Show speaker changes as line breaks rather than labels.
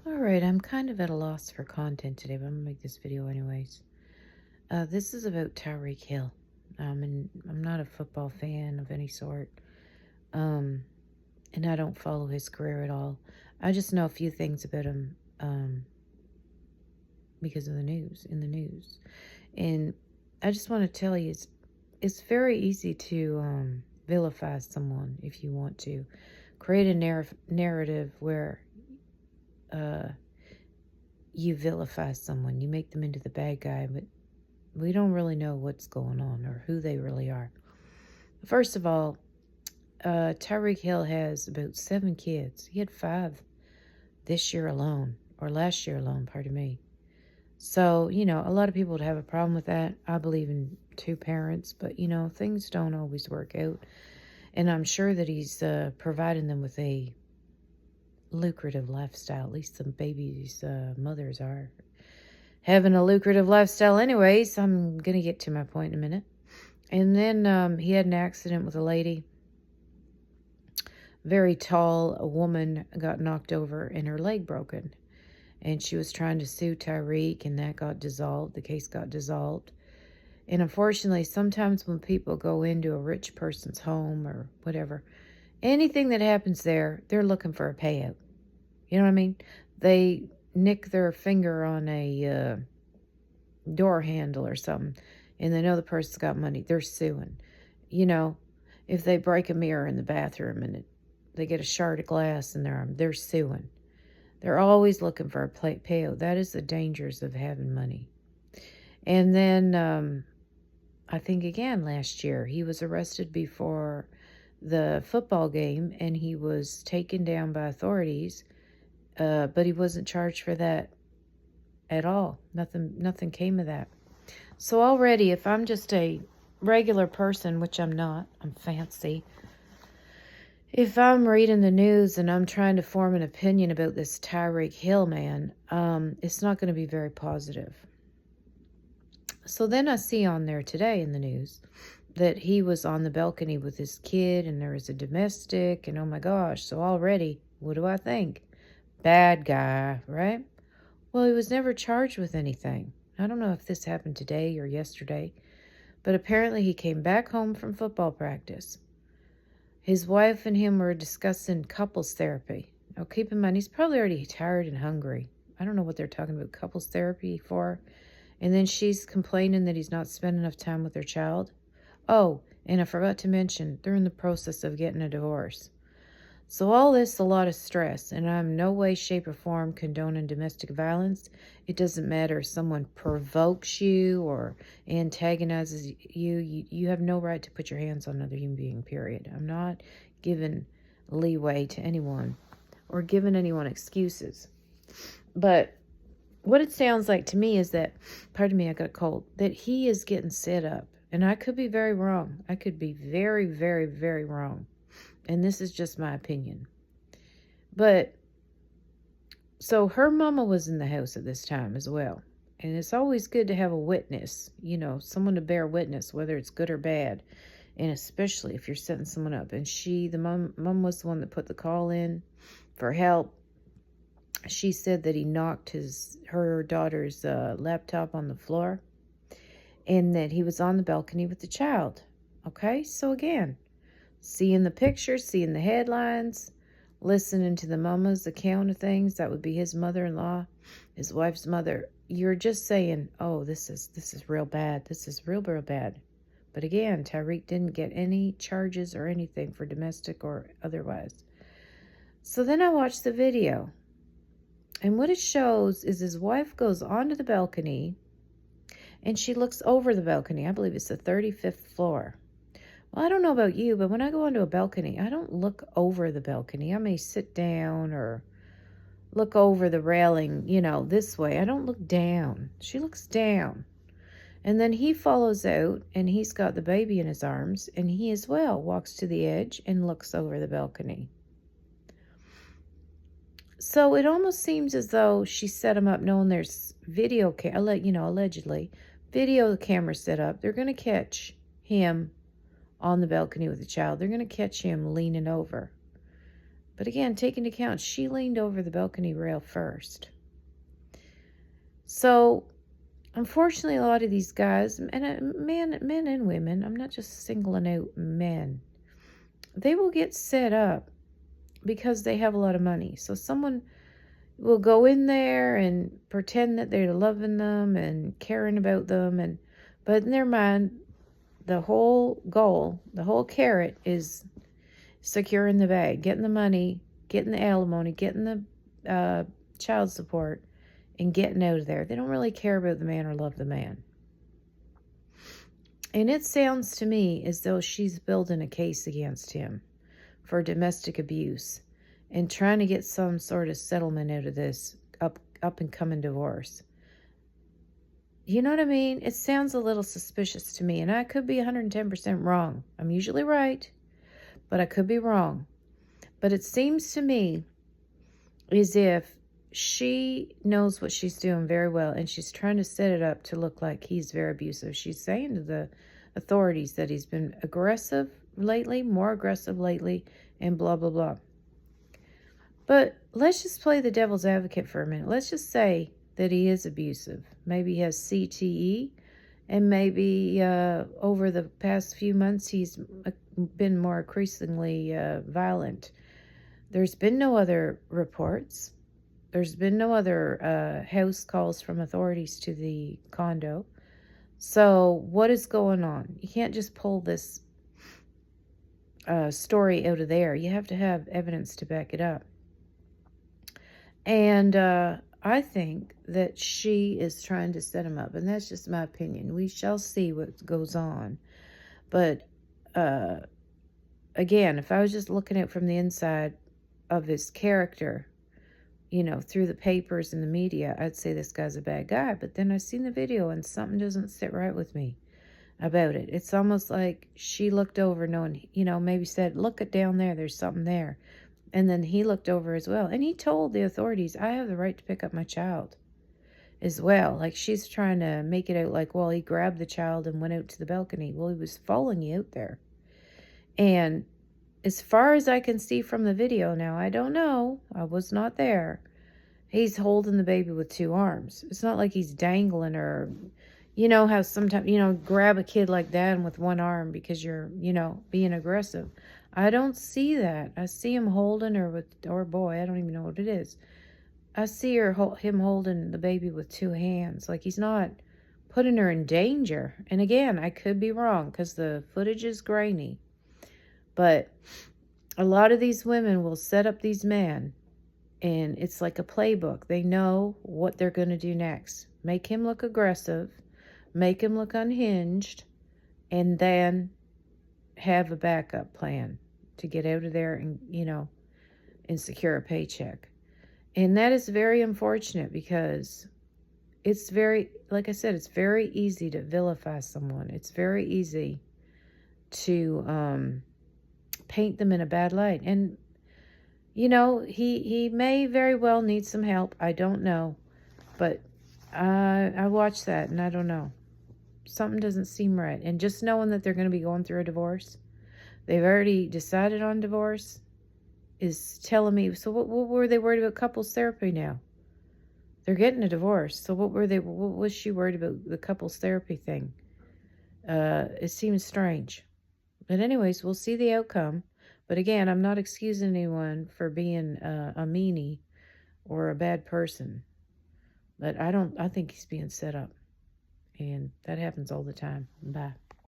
Alright, I'm kind of at a loss for content today, but I'm gonna make this video anyways. This is about Tyreek Hill. And I'm not a football fan of any sort. Um, and I don't follow his career at all. I just know a few things about him because of in the news. And I just want to tell you, it's very easy to vilify someone if you want to. Create a narrative where uh, you vilify someone. You make them into the bad guy, but we don't really know what's going on or who they really are. First of all, Tyreek Hill has about 7 kids. He had 5 this year alone, or last year alone, pardon me. So, a lot of people would have a problem with that. I believe in 2 parents, but, things don't always work out. And I'm sure that he's providing them with a lucrative lifestyle. At least some babies' mothers are having a lucrative lifestyle anyways. I'm going to get to my point in a minute. And then he had an accident with a lady. Very tall, a woman got knocked over and her leg broken. And she was trying to sue Tyreek, and that got dissolved. The case got dissolved. And unfortunately, sometimes when people go into a rich person's home or whatever, anything that happens there, they're looking for a payout. You know what I mean? They nick their finger on a door handle or something, and they know the person's got money. They're suing. If they break a mirror in the bathroom and they get a shard of glass in their arm, they're suing. They're always looking for a payout. That is the dangers of having money. And then I think again last year, he was arrested before the football game, and he was taken down by authorities, but he wasn't charged for that at all. Nothing came of that. So already, if I'm just a regular person, which I'm not, I'm fancy. If I'm reading the news and I'm trying to form an opinion about this Tyreek Hill man, it's not going to be very positive. So then I see on there today in the news that he was on the balcony with his kid and there was a domestic, and oh my gosh, so already, what do I think? Bad guy, right? Well, he was never charged with anything. I don't know if this happened today or yesterday, but apparently he came back home from football practice. His wife and him were discussing couples therapy. Now, keep in mind, he's probably already tired and hungry. I don't know what they're talking about couples therapy for. And then she's complaining that he's not spending enough time with their child. Oh, and I forgot to mention, they're in the process of getting a divorce. So all this, a lot of stress, and I'm no way, shape, or form condoning domestic violence. It doesn't matter if someone provokes you or antagonizes you. You have no right to put your hands on another human being, period. I'm not giving leeway to anyone or giving anyone excuses. But what it sounds like to me is that, pardon me, I got a cold, that he is getting set up. And I could be very wrong. I could be very, very, very wrong. And this is just my opinion. But, so her mama was in the house at this time as well. And it's always good to have a witness, someone to bear witness, whether it's good or bad. And especially if you're setting someone up. And the mom was the one that put the call in for help. She said that he knocked her daughter's laptop on the floor. And that he was on the balcony with the child. Okay, so again, seeing the pictures, seeing the headlines, listening to the mama's account of things, that would be his mother-in-law, his wife's mother. You're just saying, oh, this is real bad. This is real, real bad. But again, Tyreek didn't get any charges or anything for domestic or otherwise. So then I watched the video. And what it shows is his wife goes onto the balcony and she looks over the balcony. I believe it's the 35th floor. Well, I don't know about you, but when I go onto a balcony, I don't look over the balcony. I may sit down or look over the railing, this way. I don't look down. She looks down. And then he follows out, and he's got the baby in his arms, and he as well walks to the edge and looks over the balcony. So it almost seems as though she set him up knowing there's allegedly, video camera set up. They're going to catch him on the balcony with the child. They're going to catch him leaning over. But again, take into account, she leaned over the balcony rail first. So, unfortunately, a lot of these guys, and men and women, I'm not just singling out men, they will get set up because they have a lot of money. So someone will go in there and pretend that they're loving them and caring about them, but in their mind, the whole goal, the whole carrot is securing the bag, getting the money, getting the alimony, getting the child support, and getting out of there. They don't really care about the man or love the man. And it sounds to me as though she's building a case against him for domestic abuse and trying to get some sort of settlement out of this up and coming divorce. You know what I mean? It sounds a little suspicious to me, and I could be 110% wrong. I'm usually right, but I could be wrong. But it seems to me as if she knows what she's doing very well, and she's trying to set it up to look like he's very abusive. She's saying to the authorities that he's been aggressive lately, more aggressive lately, and blah, blah, blah. But let's just play the devil's advocate for a minute. Let's just say that he is abusive. Maybe he has CTE, and maybe over the past few months he's been more increasingly violent. There's been no other reports. There's been no other house calls from authorities to the condo. So what is going on? You can't just pull this story out of there. You have to have evidence to back it up. And I think that she is trying to set him up. And that's just my opinion. We shall see what goes on. But again, if I was just looking at it from the inside of his character, through the papers and the media, I'd say this guy's a bad guy. But then I seen the video and something doesn't sit right with me about it. It's almost like she looked over knowing, maybe said, look at down there, there's something there. And then he looked over as well. And he told the authorities, I have the right to pick up my child as well. Like, she's trying to make it out like, well, he grabbed the child and went out to the balcony. Well, he was following you out there. And as far as I can see from the video now, I don't know, I was not there, he's holding the baby with two arms. It's not like he's dangling her. You know how sometimes, grab a kid like that and with one arm because you're, being aggressive. I don't see that. I see him holding her or boy, I don't even know what it is. I see him holding the baby with two hands. Like, he's not putting her in danger. And again, I could be wrong because the footage is grainy. But a lot of these women will set up these men, and it's like a playbook. They know what they're going to do next. Make him look aggressive, make him look unhinged, and then have a backup plan to get out of there and, and secure a paycheck. And that is very unfortunate because it's very, like I said, it's very easy to vilify someone. It's very easy to paint them in a bad light. And, he may very well need some help. I don't know. But I watched that and I don't know. Something doesn't seem right. And just knowing that they're going to be going through a divorce, they've already decided on divorce, is telling me, so what were they worried about couples therapy now? They're getting a divorce. So what was she worried about the couples therapy thing? It seems strange. But anyways, we'll see the outcome. But again, I'm not excusing anyone for being a meanie or a bad person. But I think he's being set up. And that happens all the time. Bye.